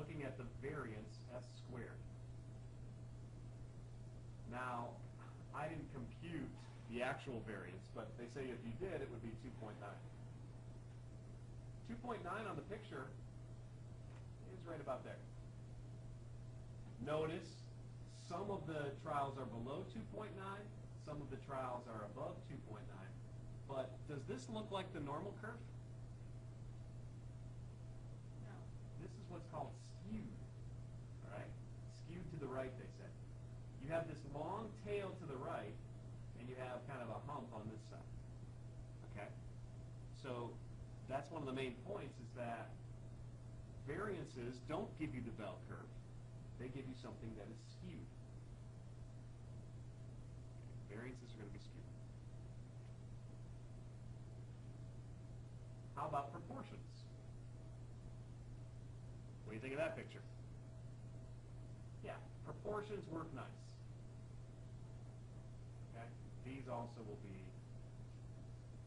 looking at the variance S squared. Now, I didn't compute the actual variance, but they say if you did, it would be 2.9. 2.9 on the picture is right about there. Notice some of the trials are below 2.9, some of the trials are above 2.9, but does this look like the normal curve? No. This is what's called skewed, all right? Skewed to the right, they say. You have this long tail to the right, and you have kind of a hump on this side, okay? So that's one of the main points, is that variances don't give you the bell curve. They give you something that is skewed. Okay, variances are going to be skewed. How about proportions? What do you think of that picture? Yeah, proportions work nice. Okay? These also will be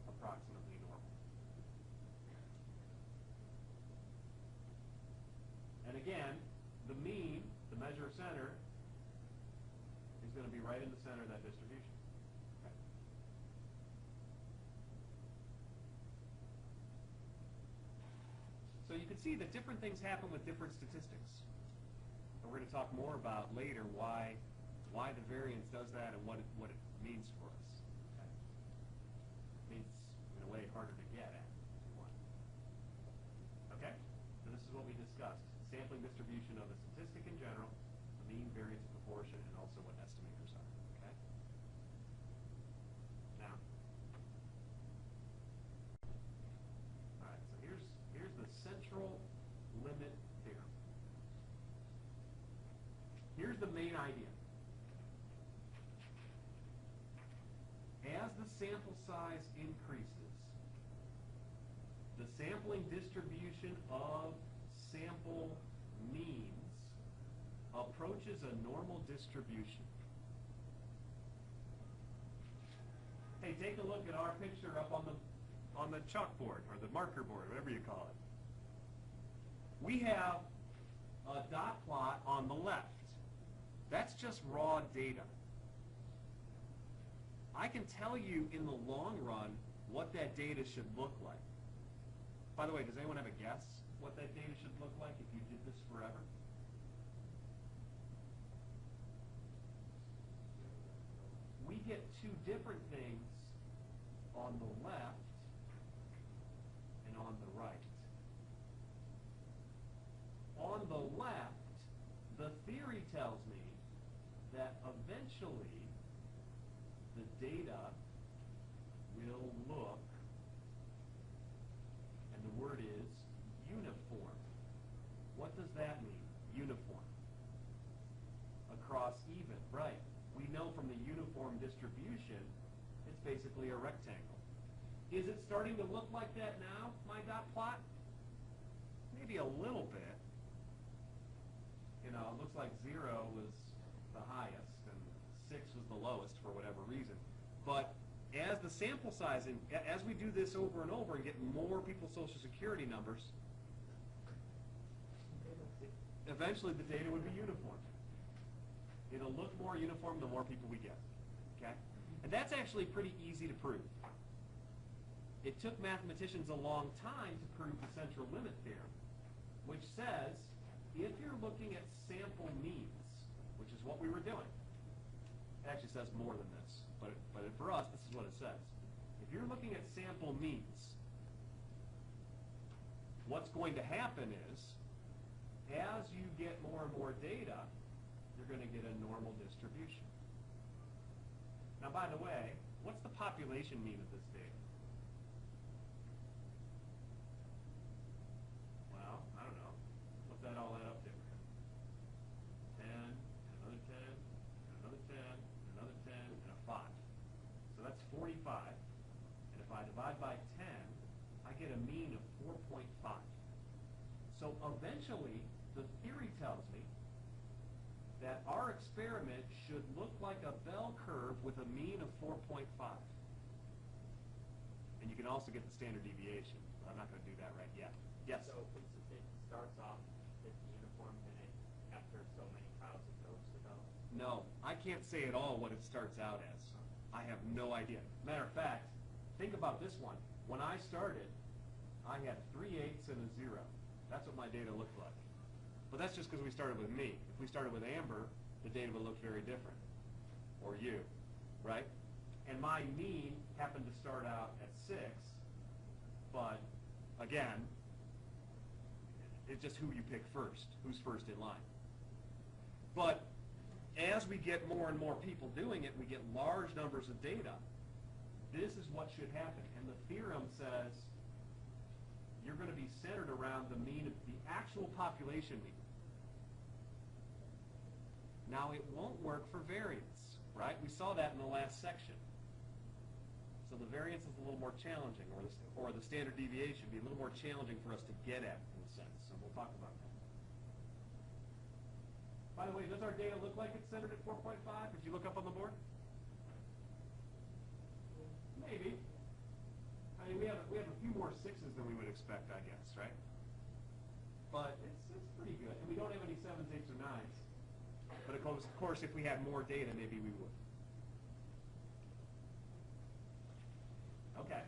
approximately normal. And again, the mean, the measure of center, is going to be right in the center of that distribution. Okay. So you can see that different things happen with different statistics. And we're going to talk more about later why the variance does that and what it means for us. Okay. It means, in a way, harder to get at. Okay? So this is what we discussed. Sampling distribution of a statistic in general, the mean, variance, proportion, and also what estimators are. Okay? Now, all right, so here's the central limit theorem. Here's the main idea. As the sample size increases, the sampling distribution of sample means approaches a normal distribution. Hey, take a look at our picture up on the chalkboard or the marker board, whatever you call it. We have a dot plot on the left. That's just raw data. I can tell you in the long run what that data should look like. By the way, does anyone have a guess what that data should look like if you did this forever? We get two different things on the left and on the right. On the left, the theory tells me that eventually the data will look, and the word is uniform. What does that mean? Uniform. Across even, right. We know from the uniform distribution, it's basically a rectangle. Is it starting to look like that now, my dot plot? Maybe a little bit. You know, it looks like 0 was the highest and 6 was the lowest for whatever reason. But as the sample size, and as we do this over and over and get more people's Social Security numbers, eventually the data would be uniform. It'll look more uniform the more people we get. Okay? And that's actually pretty easy to prove. It took mathematicians a long time to prove the central limit theorem, which says if you're looking at sample means, which is what we were doing, it actually says more than this, but for us, this is what it says. If you're looking at sample means, what's going to happen is, as you get more and more data, you're going to get a normal distribution. Now, by the way, what's the population mean of this data? Well, I don't know. What's that all add up to? 10, another 10, another 10, another 10, and a 5. So that's 45. And if I divide by 10, I get a mean of 4.5. So eventually, the theory tells me that our experiment should look like a bell curve with a mean of 4.5. And you can also get the standard deviation, but I'm not going to do that right yet. Yes? So it starts off at the uniform uniform than it after so many trials of those developed? No, I can't say at all what it starts out as. I have no idea. Matter of fact, think about this one. When I started, I had 3 8s and a 0. That's what my data looked like. But that's just because we started with me. If we started with Amber, the data would look very different. Or you, right? And my mean happened to start out at 6, but again, it's just who you pick first, who's first in line. But as we get more and more people doing it, we get large numbers of data. This is what should happen. And the theorem says you're going to be centered around the mean of the actual population mean. Now, it won't work for variance, right? We saw that in the last section. So the variance is a little more challenging, or the standard deviation be a little more challenging for us to get at, in a sense. So we'll talk about that. By the way, does our data look like it's centered at 4.5 if you look up on the board? Maybe. I mean, we have a few more 6s than we would expect, I guess, right? But it's pretty good. And we don't have any 7s, 8s, or 9s. But of course, if we had more data, maybe we would. Okay.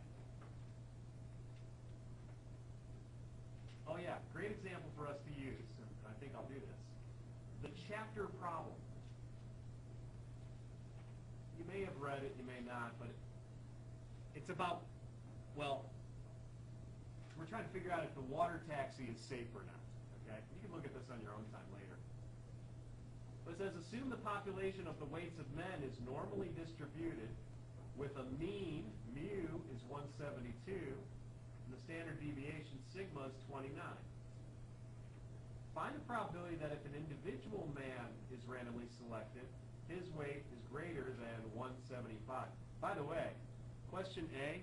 Oh yeah, great example for us to use, and I think I'll do this. The chapter problem. You may have read it, you may not, but it's about, well, we're trying to figure out if the water taxi is safe or not, okay? You can look at this on your own time later. But it says, assume the population of the weights of men is normally distributed with a mean, mu is 172, and the standard deviation, sigma, is 29. Find the probability that if an individual man is randomly selected, his weight is greater than 175. By the way, question A,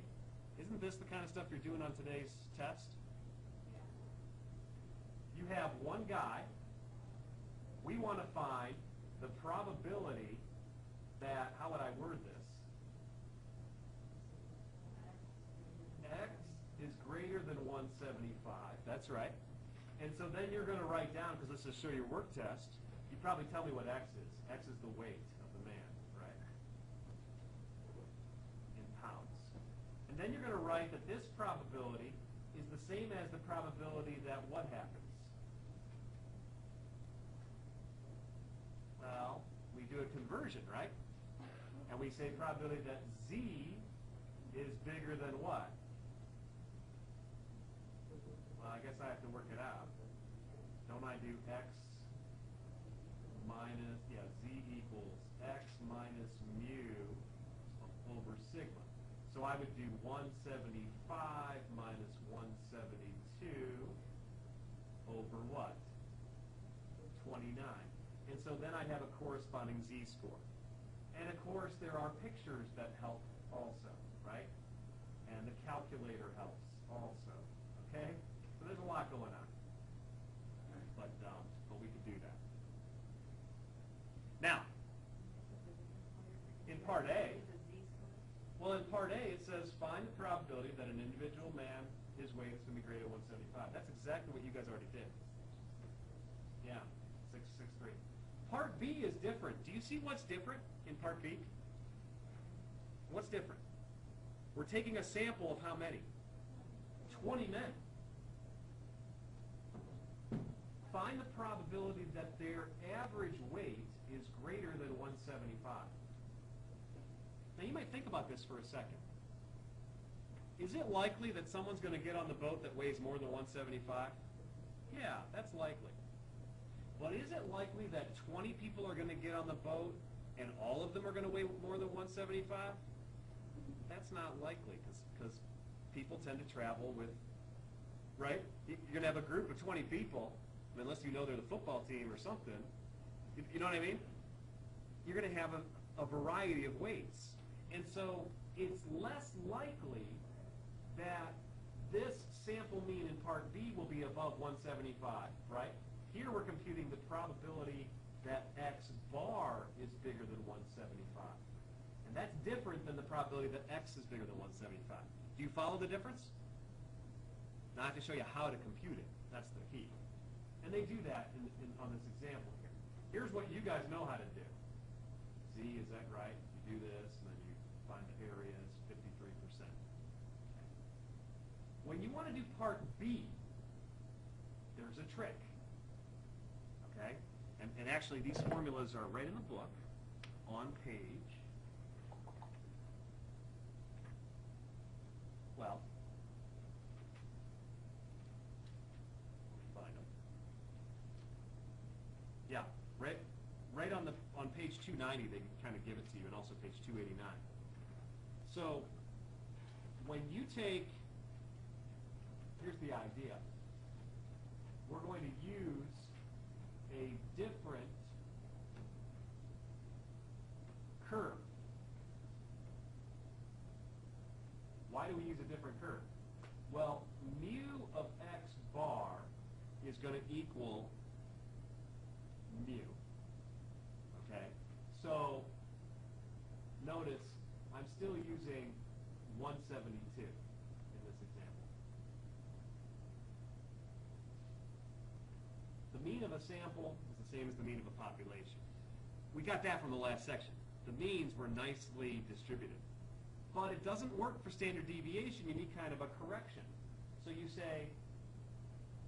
isn't this the kind of stuff you're doing on today's test? You have one guy. We want to find the probability that, how would I word this? X is greater than 175. That's right. And so then you're going to write down, because this is show your work test, you probably tell me what X is. X is the weight of the man, right? In pounds. And then you're going to write that this probability is the same as the probability that what happens? Well, we do a conversion, right? And we say probability that Z is bigger than what? Well, I guess I have to work it out. Don't I do X minus, Z equals X minus mu over sigma. So I would do 175 minus 172 over what? 29. And so then I'd have a corresponding Z-score. And of course, there are pictures that help also, right? And the calculator helps also, okay? So there's a lot going on. But we could do that. Now, in part A, it says find the probability that an individual man, his weight is going to be greater than 175. That's exactly what you guys already did. Yeah, 663. Part B is different. Do you see what's different in Part B? What's different? We're taking a sample of how many? 20 men. Find the probability that their average weight is greater than 175. Now you might think about this for a second. Is it likely that someone's going to get on the boat that weighs more than 175? Yeah, that's likely. But is it likely that 20 people are going to get on the boat and all of them are going to weigh more than 175? That's not likely because people tend to travel with, right? You're going to have a group of 20 people, unless you know they're the football team or something. You know what I mean? You're going to have a variety of weights. And so it's less likely that this sample mean in Part B will be above 175, right? Here we're computing the probability that X bar is bigger than 175. And that's different than the probability that X is bigger than 175. Do you follow the difference? Now I have to show you how to compute it. That's the key. And they do that on this example here. Here's what you guys know how to do. Z, is that right? You do this, and then you find the areas, 53%. When you want to do part B, there's a trick. Okay? And actually, these formulas are right in the book on page. Well, find them. Yeah, right on page 290, they kind of give it to you, and also page 289. So when you take, here's the idea. We're going to use a different curve. Why do we use a different curve? Well, mu of x bar is going to equal mu. Okay? So notice I'm still using 172 in this example. The mean of a sample is the same as the mean of a population. We got that from the last section. The means were nicely distributed. But it doesn't work for standard deviation. You need kind of a correction. So you say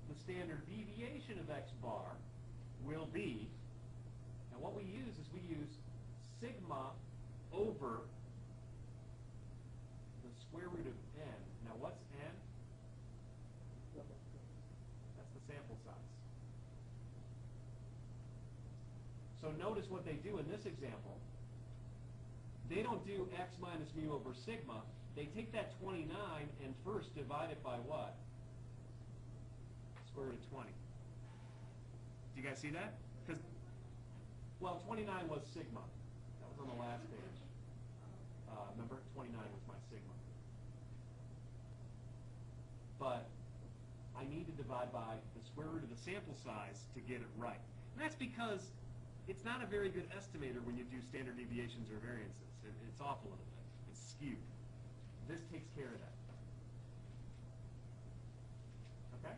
the standard deviation of x bar will be, and what we use is we use sigma over the square root of n. Now what's n? That's the sample size. So notice what they do in this example. They don't do x minus mu over sigma. They take that 29 and first divide it by what? Square root of 20. Do you guys see that? Because, well, 29 was sigma. That was on the last page. Remember, 29 was my sigma. But I need to divide by the square root of the sample size to get it right. And that's because it's not a very good estimator when you do standard deviations or variances. It's off a little bit. It's skewed. This takes care of that. Okay?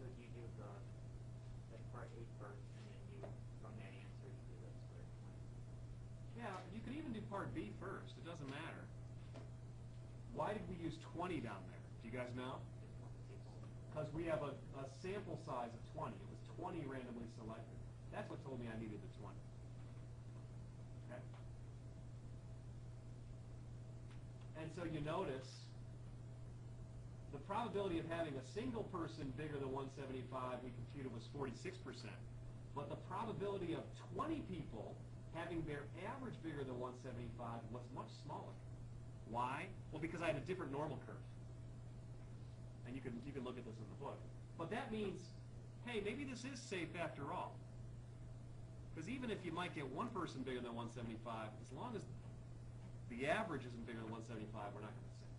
So do you do the part A first, and then you, from that answer, you do the square root of 20? Yeah, you could even do part B first. It doesn't matter. Why did we use 20 down there? Do you guys know? Because we have a sample size of 20. It was 20 randomly selected. That's what told me I needed the 20. Okay? And so you notice the probability of having a single person bigger than 175 we computed was 46%. But the probability of 20 people having their average bigger than 175 was much smaller. Why? Well, because I had a different normal curve. And you can look at this in the book. But that means, hey, maybe this is safe after all. Because even if you might get one person bigger than 175, as long as the average isn't bigger than 175, we're not going to say.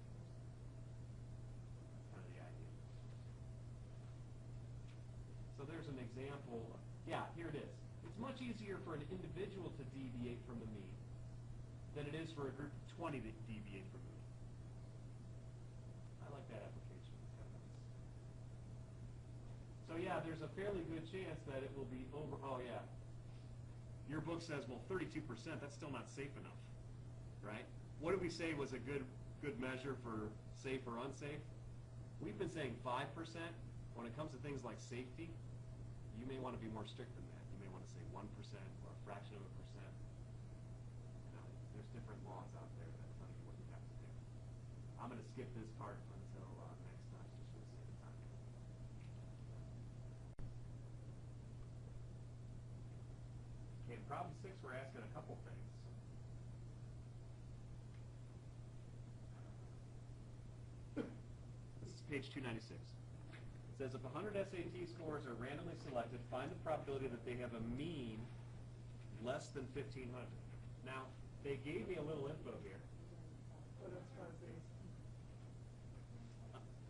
That's kind of the idea. So there's an example. Yeah, here it is. It's much easier for an individual to deviate from the mean than it is for a group of 20 to deviate from the mean. I like that application. It's kind of nice. So yeah, there's a fairly good chance that it will be over. Oh yeah. Your book says, well, 32%, that's still not safe enough, right? What did we say was a good measure for safe or unsafe? We've been saying 5%. When it comes to things like safety, you may want to be more strict than that. You may want to say 1% or a fraction of a percent. You know, there's different laws out there that tell you what you have to do. I'm going to skip this part until next time, just for the sake of time. Okay, in problem 6, we're asking a couple things. This is page 296. It says if 100 SAT scores are randomly selected, find the probability that they have a mean less than 1,500. Now, they gave me a little info here.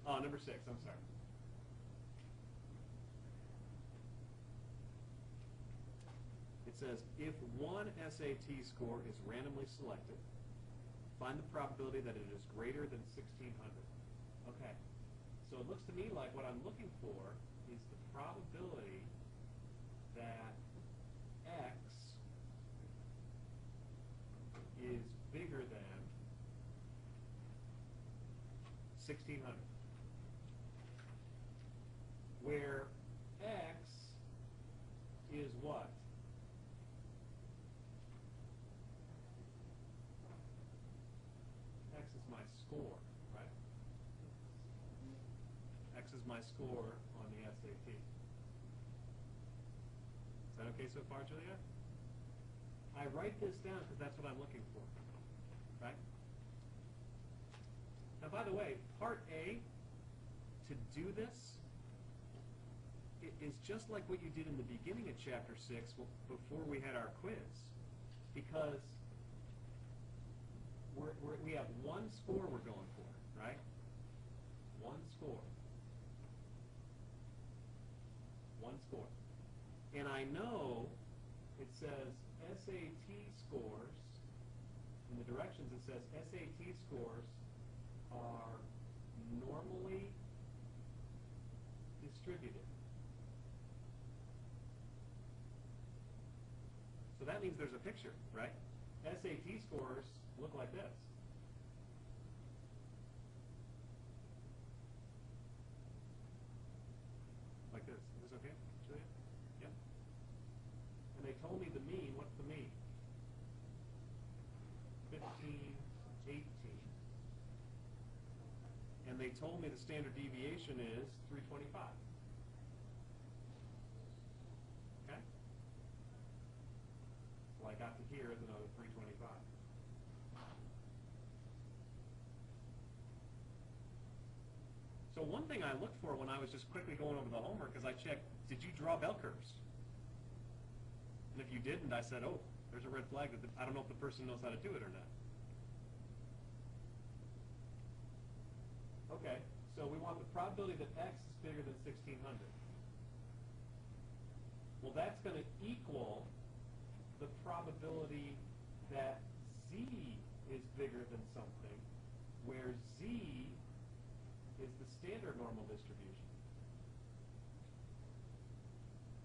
Number 6, I'm sorry. It says, if one SAT score is randomly selected, find the probability that it is greater than 1,600. Okay, So it looks to me like what I'm looking for is the probability that x is bigger than 1600, where x is what? X is my score, right? X is my score on the SAT. Is that okay so far, Julia? I write this down because that's what I'm looking for, right? Now, by the way, part A, to do this, it is just like what you did in the beginning of Chapter 6 before we had our quiz, because we have one score we're going for, right? One score. One score. And I know it says SAT scores, in the directions it says SAT scores are normally distributed. So that means there's a picture, right? SAT scores look like this. Like this. Is this okay, Julia? Yeah? And they told me the mean. What's the mean? 15, 18. And they told me the standard deviation is 325. Okay? So I got to here as another 325. So one thing I looked for when I was just quickly going over the homework is I checked, did you draw bell curves? And if you didn't, I said, oh, there's a red flag. I don't know if the person knows how to do it or not. Okay, so we want the probability that x is bigger than 1600. Well, that's going to equal the probability that z is bigger than something, where z is the standard normal distribution.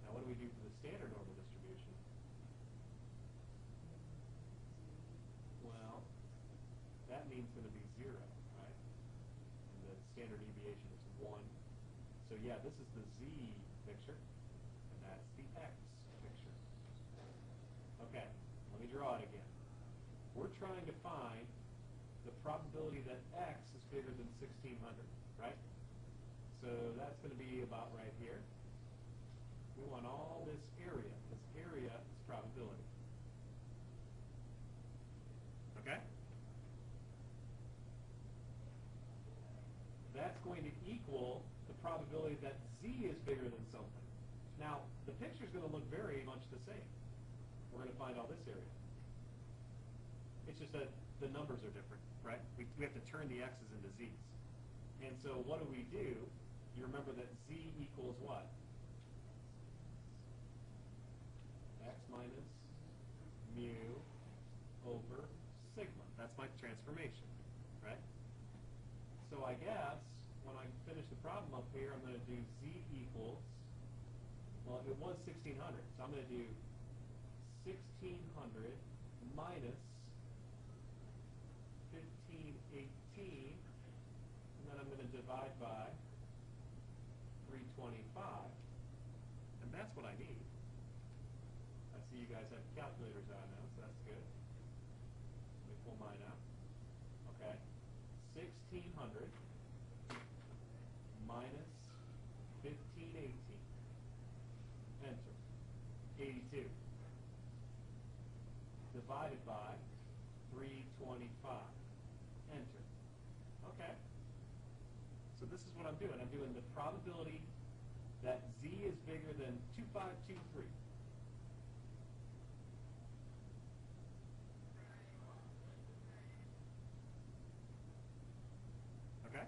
Now, what do we do for the standard normal distribution? Well, that means going to be 0, right? And the standard deviation is 1. So yeah, this is the z picture, and that's the x picture. Okay, let me draw it again. We're trying to find the probability that x is bigger than 1600, right? So that's going to be about right here. We want all this area. This area is probability. Okay? That's going to equal the probability that z is bigger than something. Now, the picture is going to look very much the same. We're going to find all this area. It's just that the numbers are different, right? We have to turn the x's into z's. And so what do? You remember that z equals what? X minus mu over sigma. That's my transformation, right? So I guess when I finish the problem up here, I'm going to do z equals, well, it was 1600, so I'm going to do 1600 minus 1518, and then I'm going to divide by 325, and that's what I need. I see you guys have calculators out now, so that's good. Let me pull mine out. Okay, 1600 minus 1518, enter, 82, divided by 325, enter. Okay. So this is what I'm doing. I'm doing the probability that z is bigger than 2523. Okay?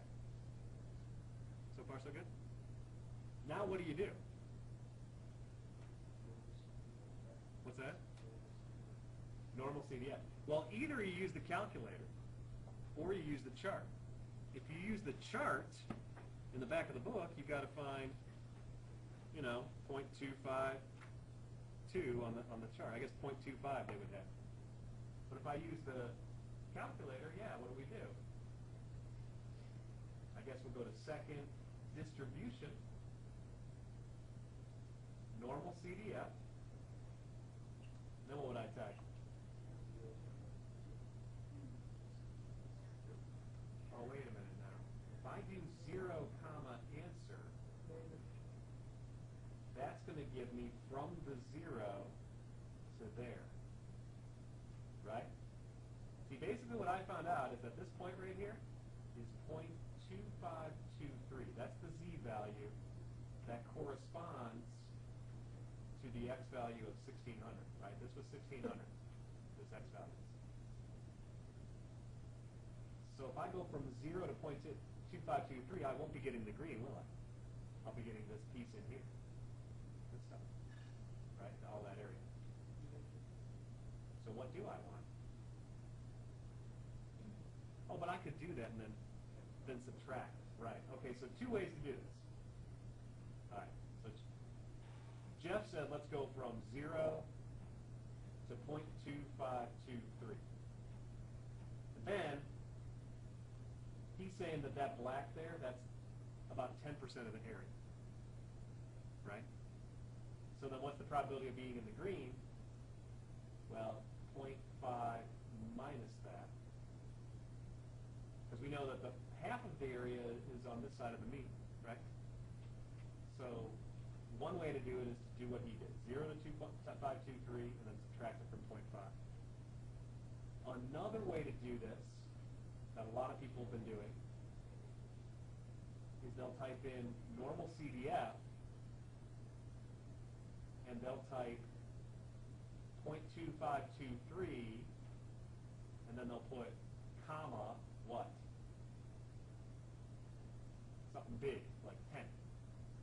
So far so good? Now what do? What's that? Normal CDF. Well, either you use the calculator or you use the chart. If you use the chart, in the back of the book, you've got to find, 0.252 on the chart. I guess 0.25 they would have. But if I use the calculator, yeah, what do? I guess we'll go to second distribution, normal CDF. Then what would I type? Oh, wait a minute now. If I do 0, answer, that's going to give me from the 0 to there. Right? See, basically what I found out is that this point right here is 0.2523. That's the z value that corresponds to the x value of 1600, right? This was 1600, this x value. So if I go from 0 to 0.2523, I won't be getting the green, will I? I'll be getting this piece in here. This stuff, right? All that area. So what do I want? Oh, but I could do that and then subtract. Right. Okay, so two ways to do this. All right. So Jeff said let's go from 0 to 0.2523. And then he's saying that black there, that's about 10% of the area. Right? So then what's the probability of being in the green? Well, 0.5 minus that. Because we know that the half of the area is on this side of the mean, right? So one way to do it is to do what he did, 0 to 2.523, and then subtract it from 0.5. Another way to do this, that a lot of people have been doing, is they'll type in normal CDF, and they'll type 0.2523, and then they'll put comma, what? Something big, like 10.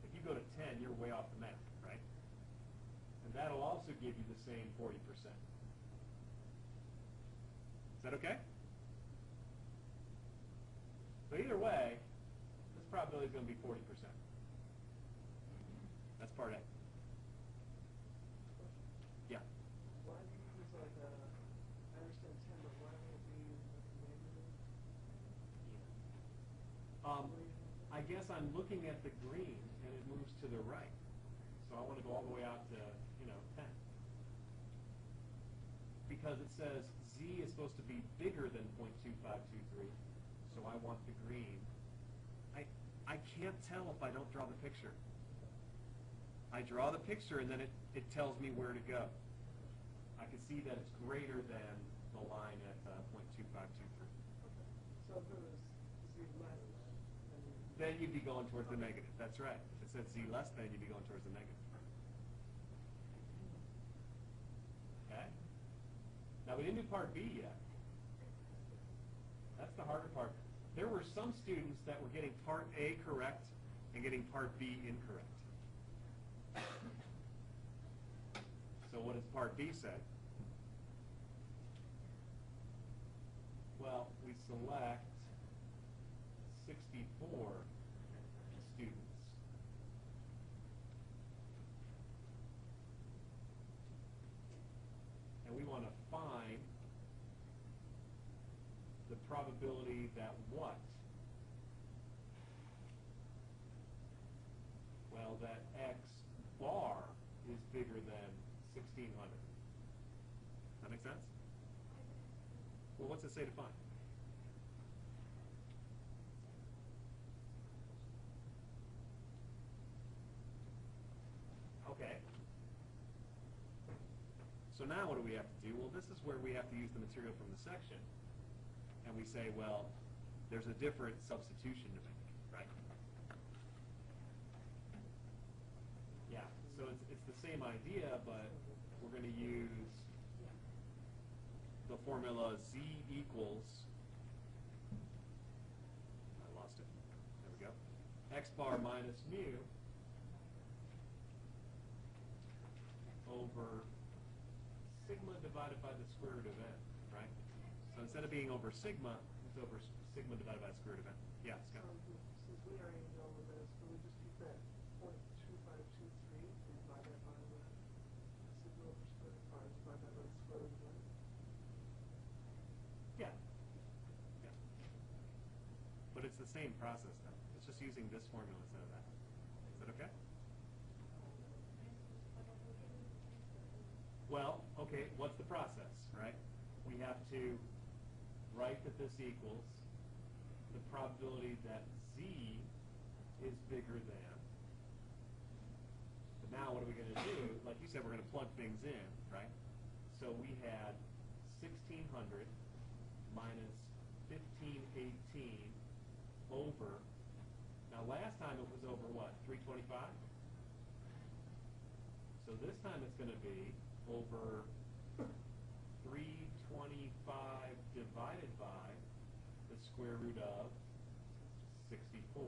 If you go to 10, you're way off the map, right? And that'll also give you the same 40%. Is that okay? So either way, this probability is going to be 40%. That's part A. Yeah. Why do you use I understand 10, but why would it be negative? I guess I'm looking at the green and it moves to the right. So I want to go all the way out to, 10. Because it says z is supposed to be bigger than 0.2523, so I want the green. I can't tell if I don't draw the picture. I draw the picture and then it tells me where to go. I can see that it's greater than the line at 0.2523. So if it was z less, Then you'd be going towards the negative. That's right. If it said z less than, you'd be going towards the negative. Okay? Now, we didn't do part B yet. That's the harder part. There were some students that were getting part A correct and getting part B incorrect. So what does part B say? Well, we select 64 students. And we want to find the probability that what? Well, that x bar is bigger than 1600. That make sense? Well, what's it say to find? Okay. So now what do we have to do? Well, this is where we have to use the material from the section. And we say, well, there's a different substitution to make, right? Yeah, so it's the same idea, but we're going to use the formula z equals, I lost it, there we go, x bar minus mu over sigma divided by the square root of n, right? So instead of being over sigma, it's over sigma divided by the square root of n. Yeah, Scott. so since we already know what that is, can we just keep that 0.2523 and divide that by the signal per square, or divide that by the square root of that? Yeah. Yeah. But it's the same process though. It's just using this formula instead of that. Is that okay? Well, okay, what's the process, right? We have to write that this equals the probability that Z is bigger than. But now what are we going to do? Like you said, we're going to plug things in, right? So we had 1600 minus 1518 over, now last time it was over what, 325? So this time it's going to be over 325 divided by the square root of 64.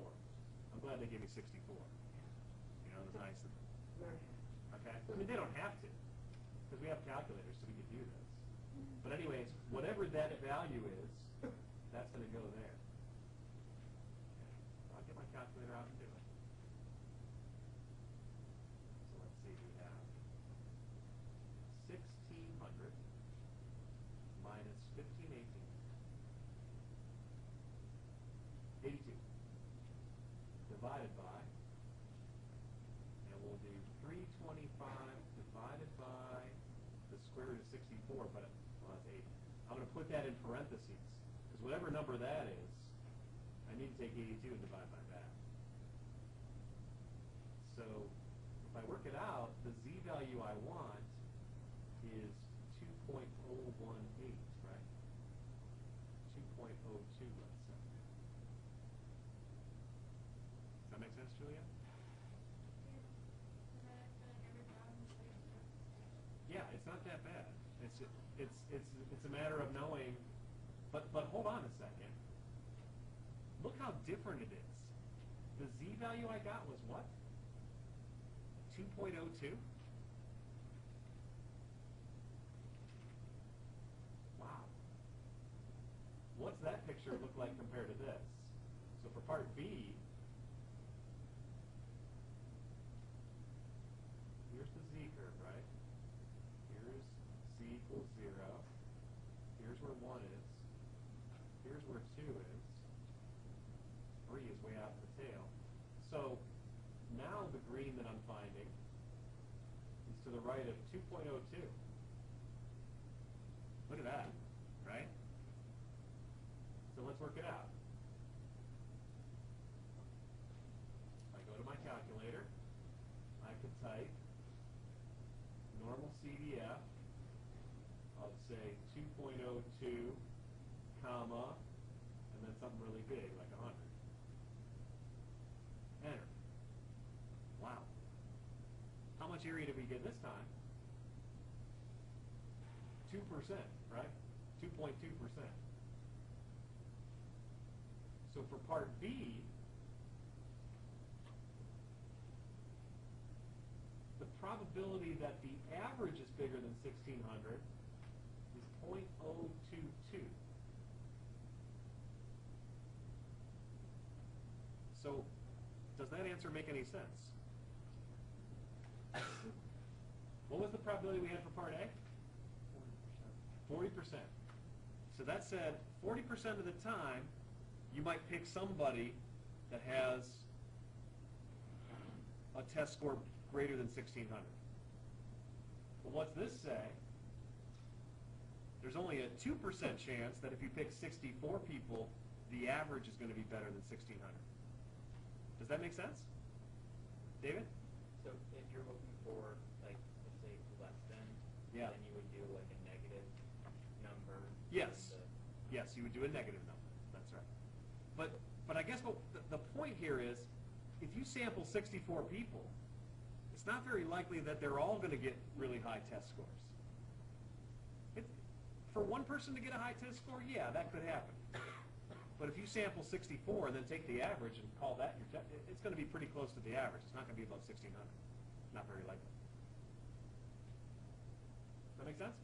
I'm glad they gave me 64. You know, it was nice of them. Okay? I mean, they don't have to, because we have calculators, so we can do this. But anyways, whatever that value is, that's going to go there. I'll get my calculator out and do it. So let's see, we have 1600 minus 1518. 82 divided by, and we'll do 325 divided by the square root of 64, but well, that's 80. I'm going to put that in parentheses, because whatever number that is, I need to take 82 and divide by that. So if I work it out, the Z value I want is 2.018, right? 2.02, let's say. Does that make sense, Julia? Yeah, it's not that bad. It's a matter of knowing, but hold on a second. Look how different it is. The Z value I got was what? 2.02? Wow. What's that picture look like compared to this? So for part B, here's the Z curve, right? Here's Z equals 0. Here's where 1 is. Here's where 2 is. 3 is way out in the tail. So now the green that I'm finding is to the right of 2.02. Look at that, right? So let's work it out. I go to my calculator. I could type normal CDF of, say, 2.02, comma, and then something really big, like 100. Enter. Wow. How much area did we get this time? 2%, right? 2.2%. So for part B, the probability that the average is bigger than 1600 is 0.022. So does that answer make any sense? What was the probability we had for part A? 40%. So that said, 40% of the time, you might pick somebody that has a test score greater than 1600. But what's this say? There's only a 2% chance that if you pick 64 people, the average is going to be better than 1600. Does that make sense? David? So if you're looking for, like, let's say less than, Yeah. then you would do like a negative number. Yes. Yes, you would do a negative number. That's right. But I guess what the point here is, if you sample 64 people, it's not very likely that they're all going to get really high test scores. For one person to get a high test score, yeah, that could happen. But if you sample 64 and then take the average and call that your test, it's going to be pretty close to the average. It's not going to be above 1600. Not very likely. Does that make sense?